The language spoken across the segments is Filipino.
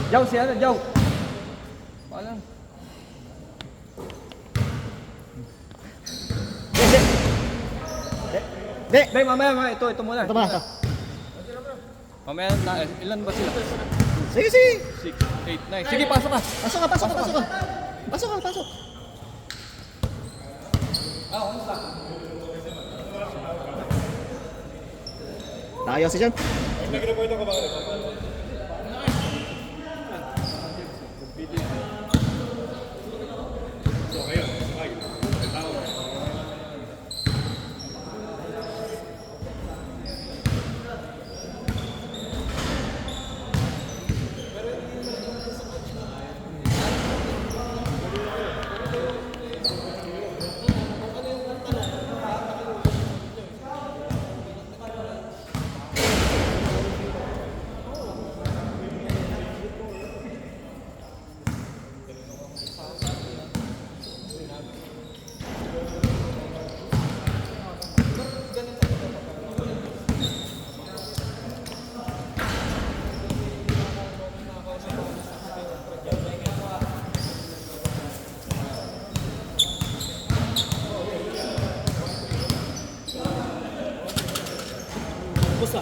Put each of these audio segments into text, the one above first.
Jow, si ano, Jow. Paalam. Di! Be, mamaya, ito muna. Ito ba? Mamaya, ilan ba sila? Sige, sige! 6, 8, 9. Sige, pasok ka. Pasok ka, pasok ka, pasok ka! Pasok ka, pasok! Nakayos si John? Busa.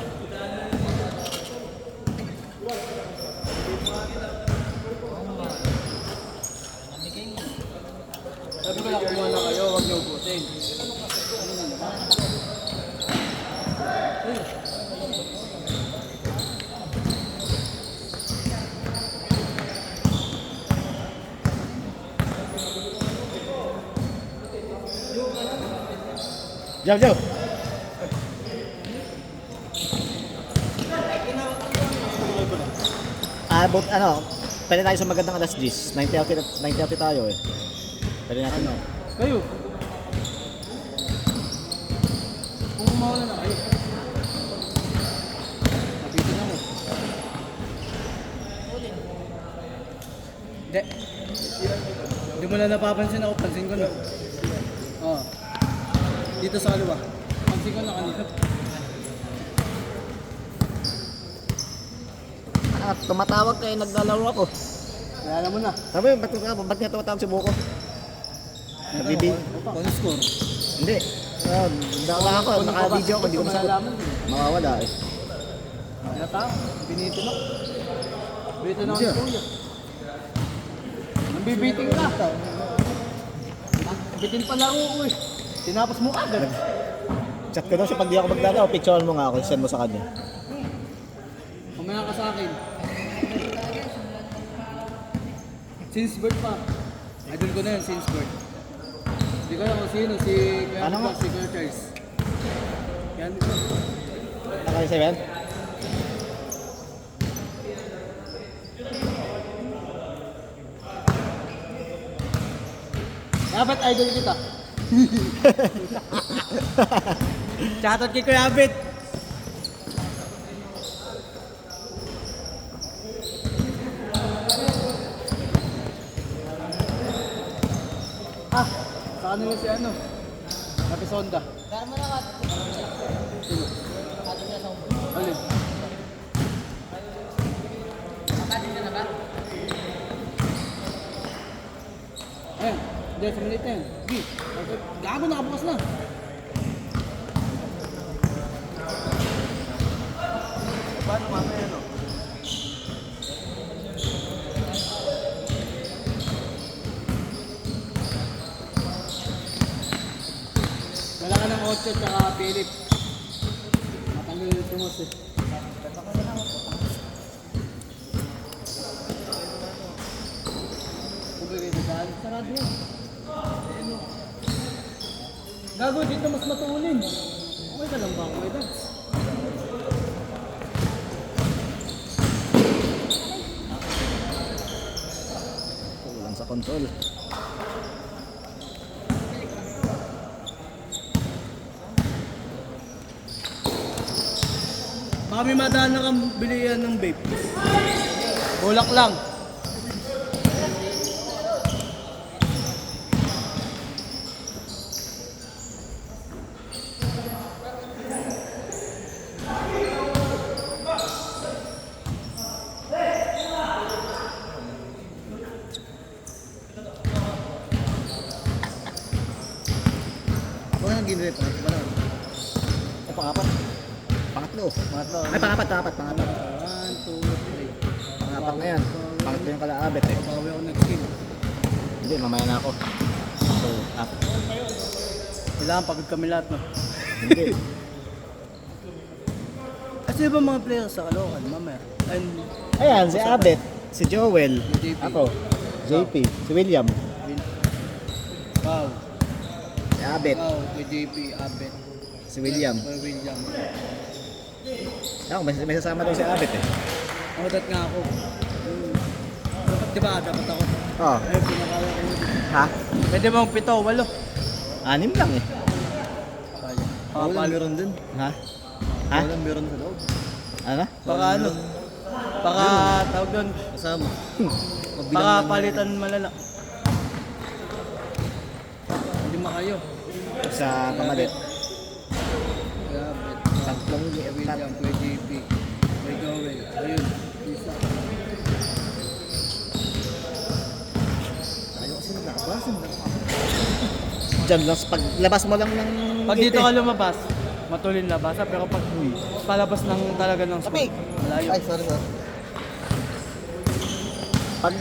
Sabi ko lang kumuha na kayo, huwag niyo ubusin. Jow, Jow! But ano, pwede tayo sa magandang alas 10. 90 tayo eh. Pwede natin. Ano? Kayo. Kung umawa na kayo. Napito na mo. Hindi. Hindi mo na napapansin ako. Pansin ko na. Oo. Dito sa kaliwa. Pansin ko na kanina. Tumatawag kayo, naglalaro ako. Kaya mo na. Sabi, ba't nga tumatawag si Buko? Nagbibi? Ano score? Hindi. Dala ako, naka-video ako, hindi ko masagot. Mawawala eh. Ano ta? Binito na. Binito na ang kuya. Nambibiting ka. Bitin pa laro ko eh. Tinapos mo agad. Chat ko daw siya pag di ako magdala, picturean mo nga ako, send mo sa kanya. Kumaya ka sa akin. Since birth pa. Idol ko na yun, since birth. Hindi ko alam kung sino, si Kuya Ano nga? si Kuya Charles. Yan. Nakaya sa event? Dapat idol kita. Shoutout kay Kuya Abit. Sa kanila si ano? Napisonda. Kaya mo na ka. Sino? Ato niya sa umbo. Alin? Makatin ka na ba? Ayan. Diyan sa maliit na yan. Gi. Gago, nakabukas na. Paano mamaya no? Wala ka ng 8 tsaka Philip. Matanggal yung tumos eh. Kumagay na daan. Sarado yan. Gago, dito mas matulin. Okay ka lang ba? Okay lang. Kulang sa control. Baka may madaan na kang bilihan ng vape. Bulak lang. Hindi, pangatlo pa lang. Ay, pangapat. Pangatlo. Pangatlo. Ay, pangapat. 1, 2, 3. Pangapat na yan. Pangatlo yung kalaabit eh. Bawi ako nag-skin. Hindi, mamaya na ako. So, apat. Kailangan pagod kami lahat, no? Hindi. Kasi ba mga players sa Caloocan, mamaya? And, Ayan, si Abet, si Joel, JP. ako, JP, si William, wow. si Abet, Wow, kay JP, Abet. si William. Kay William. Ako, may sasama daw si Abet eh. Nakutat nga ako. Dapat, di ba? Dapat ako. Oh, Ay, pinakawa ko. ha? Pwede bang 7, 8? 6 lang eh. Walang meron din. Ha? Ha? Walang meron sa loob. Ano? Baka ano? Baka tawag doon. Kasama. Baka palitan malala. Hindi makayo. Sa pamalit. Grabe. Tatlong Kay William, kay JP, kay Joel. Ayun. Isa. Ayaw kasi naglabasan. Diyan lang, paglabas mo lang ng Pag gate dito eh. ka lumabas, matulin labasa. Pero pag palabas ng talaga ng school, Tapi! malayo. Ay, sorry. Pag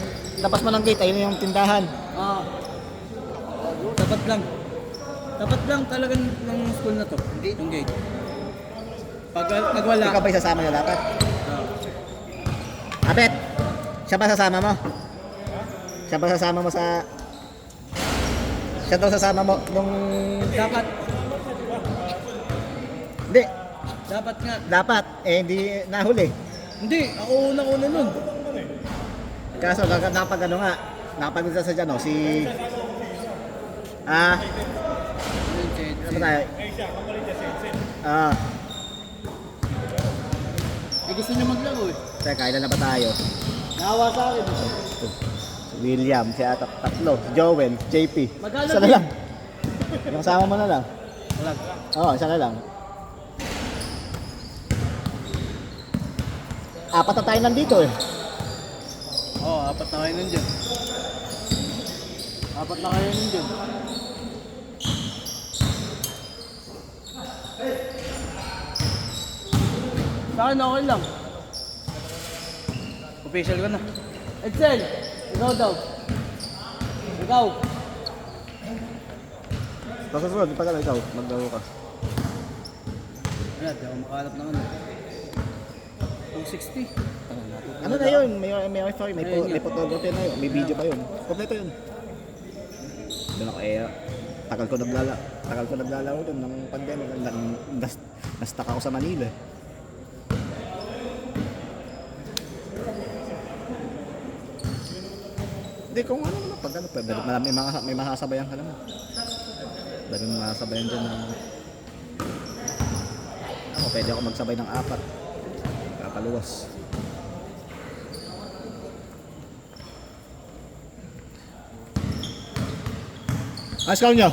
labas mo ng gate, ayun yung tindahan. Ah. Tapat lang. Tapat lang talaga ng school na to. Yung gate. Pag wala. Ikaw ba isasama niya dapat? Ah. Abet! Siya ba sasama mo? Siya ba sasama mo sa... Siya daw sasama mo nung... Dapat. Hindi, Dapat nga. dapat. Eh, hindi nahuli. Hindi. Ako una nun. Kaso nakapag ano nga, nakapag-isa sa dyan, no? Si... Ano ba tayo? Eh gusto niya maglaro eh. Teka, ilan na ba tayo? Naawa sa akin. Si William, si Atak, tatlo, si Joel, si JP. Mag-alab Isa na eh. lang. Yung kasama mo na lang. Wala. Oo, isa na lang. Apat na tayo nandito eh. Oo, 4 na kayo nandiyan. 4 na kayo nandiyan. Sa akin okay lang. Official ko na. Edsel! Ikaw daw. Ikaw. Tapos susunod, di pa ka ikaw, maglaro ka. Wala, di ako makahanap ng ano. 260. Ano na yun? May sorry, may, Ayun may yun. photography na yun, may video pa yun. Kompleto yun. Doon ako eh, tagal ko naglalaro doon ng pandemic. Nastak ako sa Manila. Hindi, kung ano naman, pag ano, may makasabayan ka naman. Dahil may makasabayan dyan na... Ako, pwede ako magsabay ng 4. Kapaluwas. Ayos ka nyo?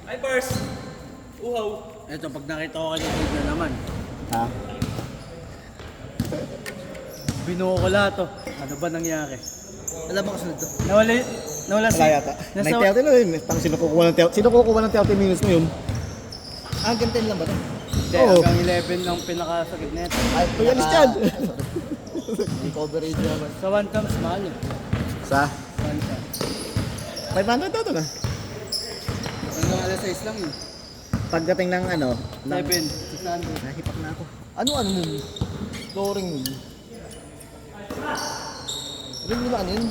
Hi, Bars! Uhaw! Eto, pag nakita ko kayo na naman, Ha? binuo ko lahat to. Ano ba nangyari? Alam mo kasunod to. Nawala si... Wala yata. Nasa... 90 na yun. Tang sino kukuha ng 30 minutes mo yun? Ah, ganito lang ba to? Hindi, Oo. hanggang 11 ang pinakasakit nito. Ay, Kuya Listian! May coverage naman. Sa 1 times, mahal eh. Sa? 1 times. 500 daw to na. Hanggang alas 6 lang yun. Pagdating ng ano, 7, 600. nahipak na ako. Ano nun? Flooring nun. Rin mo na ano yun?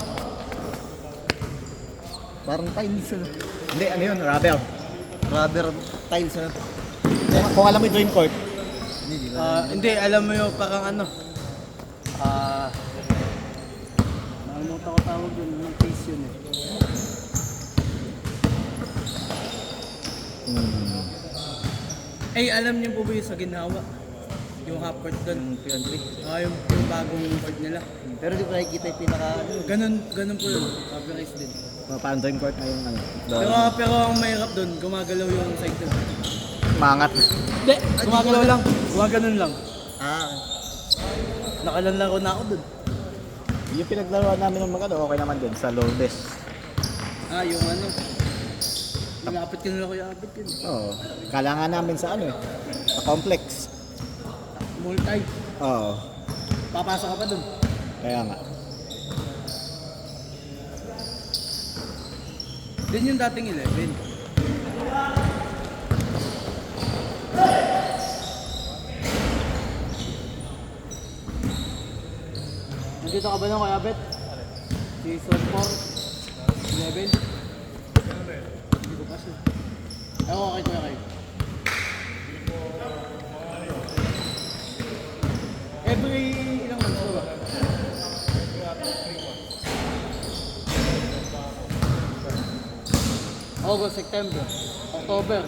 Parang tiles ano. Hindi, ano yun, rubber. Rubber tiles ano. Kung alam mo yung dream court, Hindi, alam mo yung parang ano. Nakalimutan ko tawag dun. Anong case yun eh. Eh, alam niyo po ba yung sa ginawa? Yung half court dun. Yung bagong court nila. Pero di ko nakikita yung pinaka ano. Ganun po yun. Copyright din. parang dream court na yung ano. Pero ang mahirap dun, gumagalaw yung side dun. Mangat. Hindi, gumagalaw lang. Gumaganon lang. Ah, Nakalanlaro na ako dun. Yung pinaglaruan namin ng mga ano, okay naman din sa Lourdes. Ah, yung ano. Malapit ka nila Kuya Abit yun. Oo. Kala nga namin sa ano eh. Sa complex. Multi. Oo. Papasok ka pa dun. Kaya nga. Din yung dating 11. Nandito ka ba na Kuya Abet? Season 4, 11. Hindi ko paso. Ewan ko kay Kuya kayo. Every ilang months ba? August, September, October.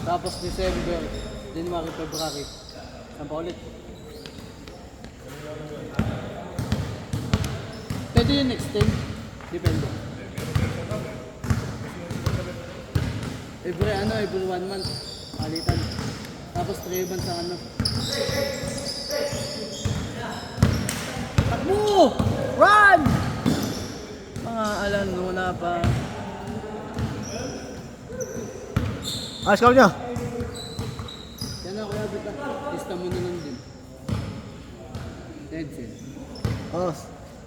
Tapos December, January, February. Saan pa ulit? Pwede yung extend. Depende. Every 1 month. Alitan. Tapos 3 months ang ano. Takbo! Run! Mga alam muna pa. Score nyo. Yan na Kuya Abet ah. Lista mo na lang din. Dead Oo.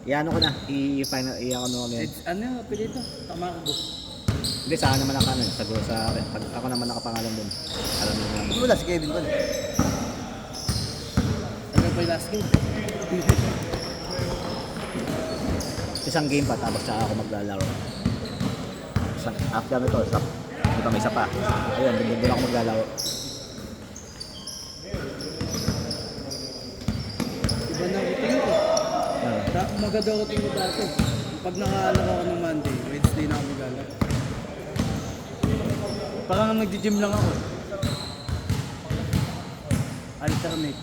I-ano ko na. I-final. I-ano ko na yan. Ano yung apelito? Tamakbo. Hindi, saan naman nakano. Siguro sa akin. Pag ako naman nakapangalan dun. Alam mo naman. Wala si Kevin ko. Ano ba yung last game? Isang game pa, tapos saka ako maglalaro. After nito, ito may isa pa. Ayun, doon ako maglalaro. Iba na routine ko. Maganda routine ko dati. Pag nakaalala ako ng Monday, Wednesday na ako maglalaro. Parang nag-gym lang ako. Alternate.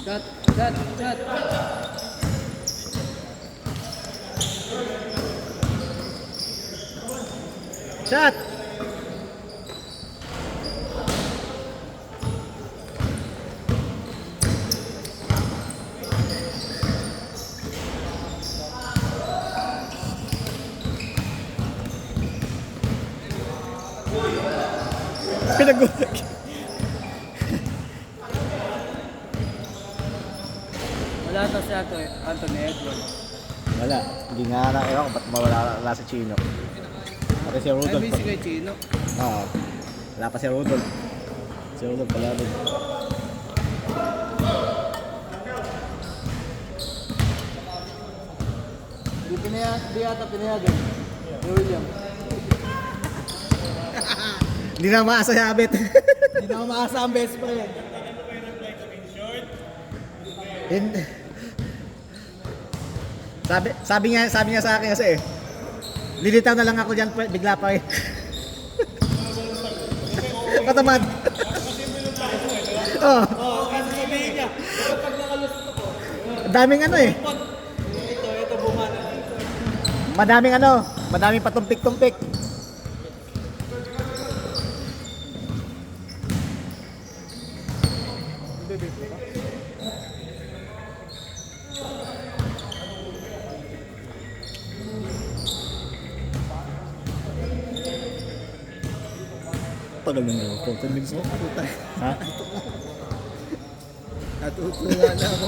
Cut. Shot! Pinag-ulag. Wala to si Anthony Edward. Wala. Hindi nga na. Ewan ko ba't mawala si Chino. Pati si Ay, Rudolph. busy kay Chino. Oo. Wala pa si Rudolph. Si Rudolph pala rin. Di yata pinayagan. Si William. Hindi na maasa si Abet. Hindi na ako maasa ang best friend. Sabi niya sa akin kasi lilitaw na lang ako diyan bigla pa eh. Patamad. Oh. Kasi sabihin niya, kapag nakalusto ko, Daming ano eh. ito bumana. Madaming patumpik-tumpik. Tagal ng laro. 14 minutes mo. Ha? Natutuwa na ako.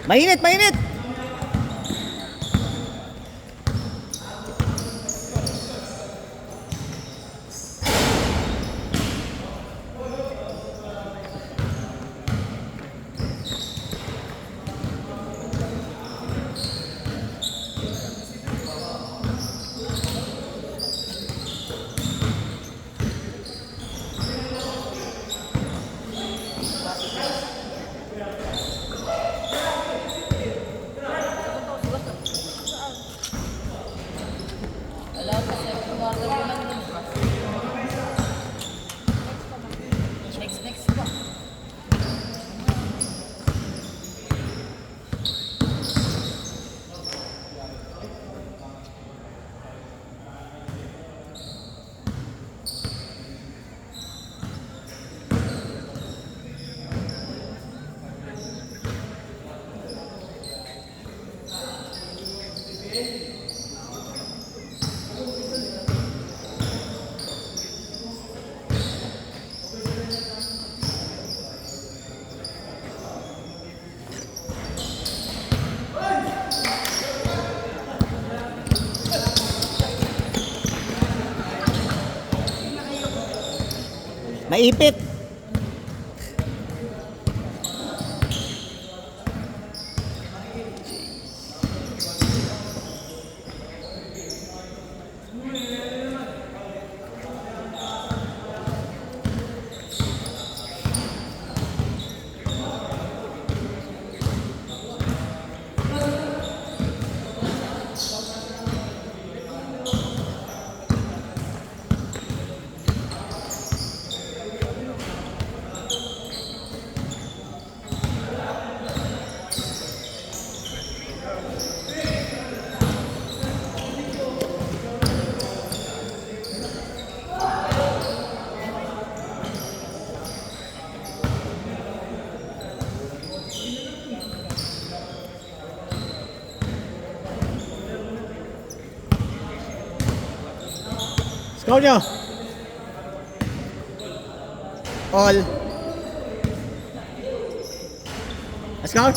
Mainit! Mainit! Next pa. Naipit. Score nyo. All. Score.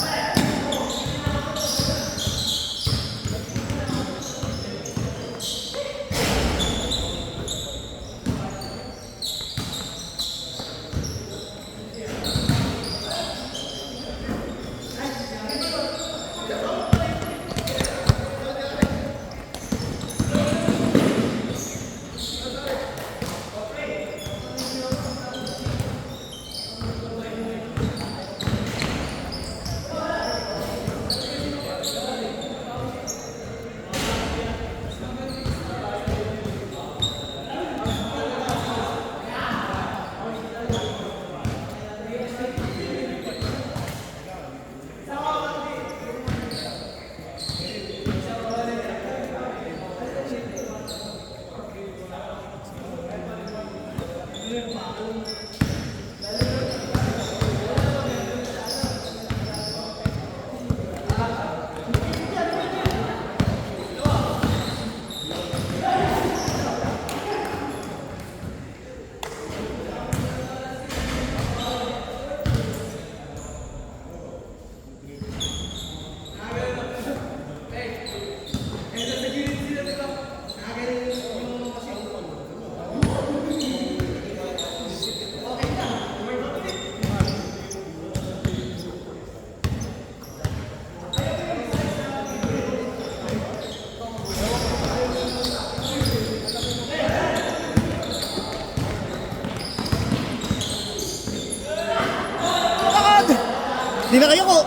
Di na kayo ko.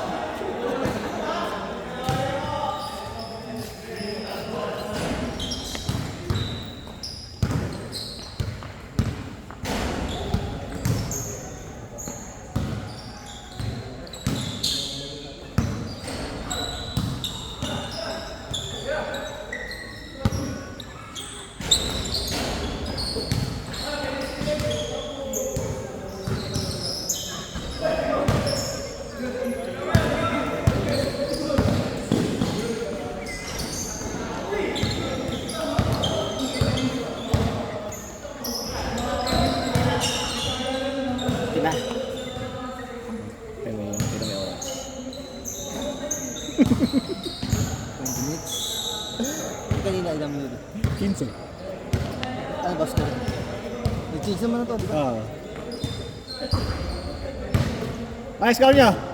Diba? Pero may oras. 20 minutes. Kanina ilang minuto. 15. Ano ba score? Nag-change naman na to, di ba? Oo. Ay, score nyo.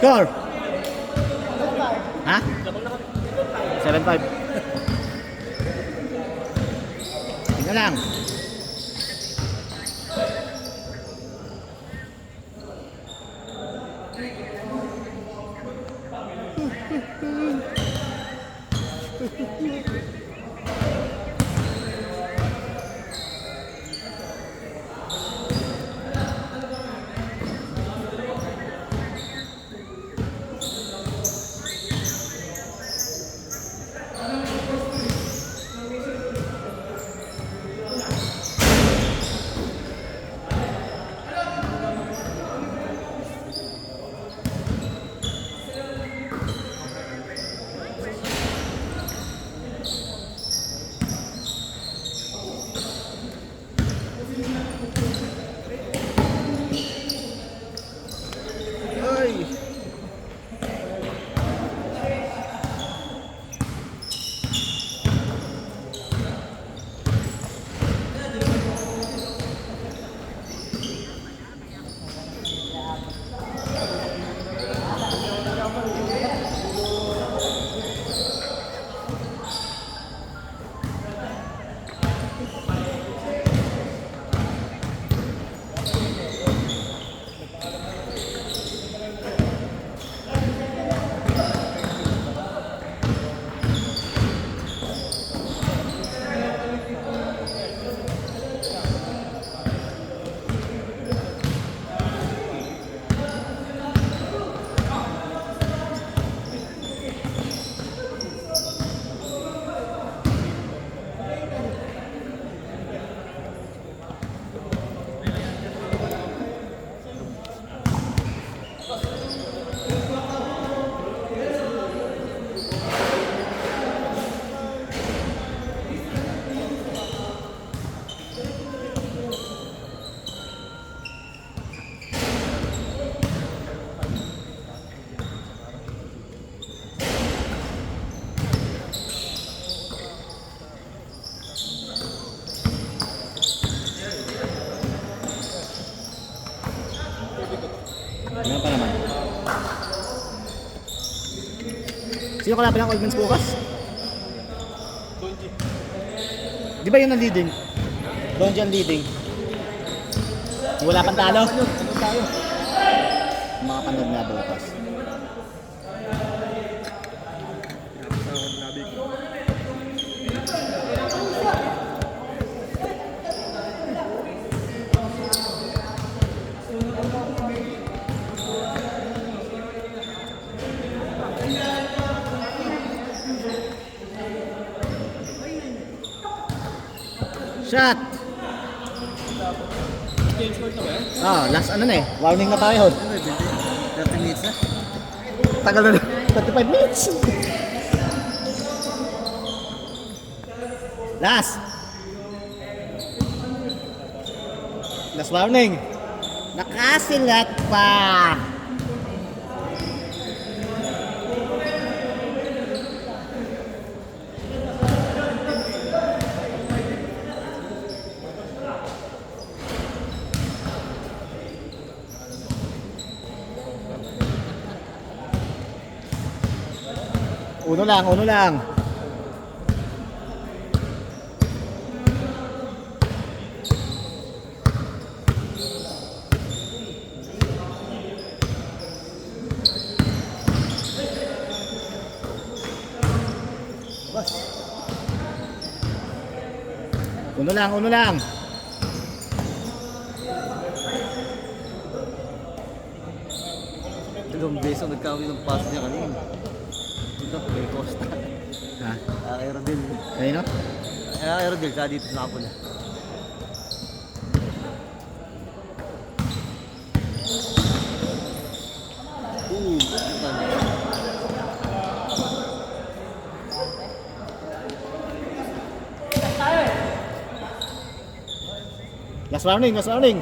Score! Ha? 7-5. Tingnan lang. Ay! Meron pa naman. Sino kalaban ng Old Mans bukas? Di ba yun ang leading? Donji ang leading. Wala pang talo? Mga panood na bukas. Shot! Last ano na eh. Warning na tayo. 30 minutes na. Tagal na 35 minutes. Last. Last warning. Nakasilat pa. Uno lang, uno lang. Uno lang, uno lang. Dalawang beso nagkawin ng pass niya kanina. Ito, kay Costa. Ha? Aerodel. Kanino? Aerodel, sa dito sa kapon. Last warning, last warning.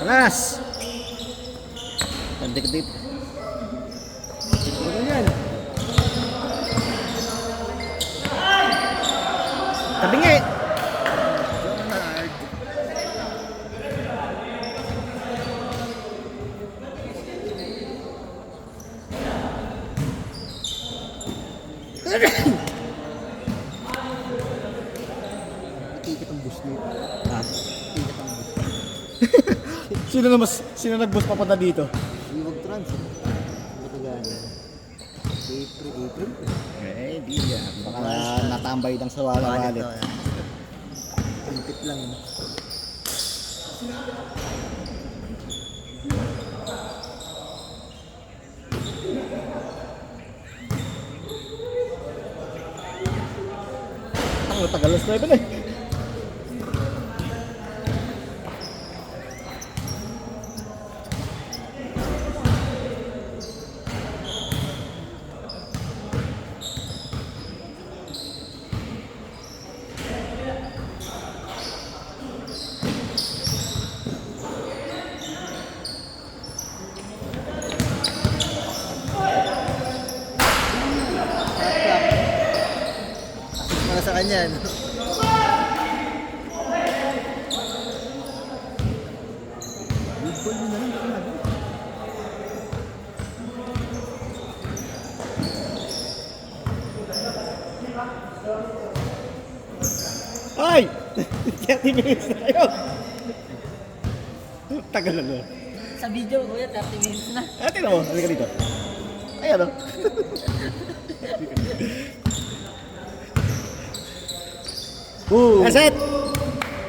Alas! Dikit-dikit. Ano yan? Tabingi! Ticket ang bus niya. Ah, Ticket ang bus. sino nag-bus papunta dito? Hindi mag-trans. Matagana. April. Eh, di yan. Baka natambay lang sa wallet. Ticket lang yun. Ang tagal na sniper eh. Para sa kanya, no? Ball mo na lang, baka na. Ay! 30 minutes na yun. Tagal na no. Sa video, kuya, 30 minutes na. Tingnan mo, halika dito. Ayan o. That's it!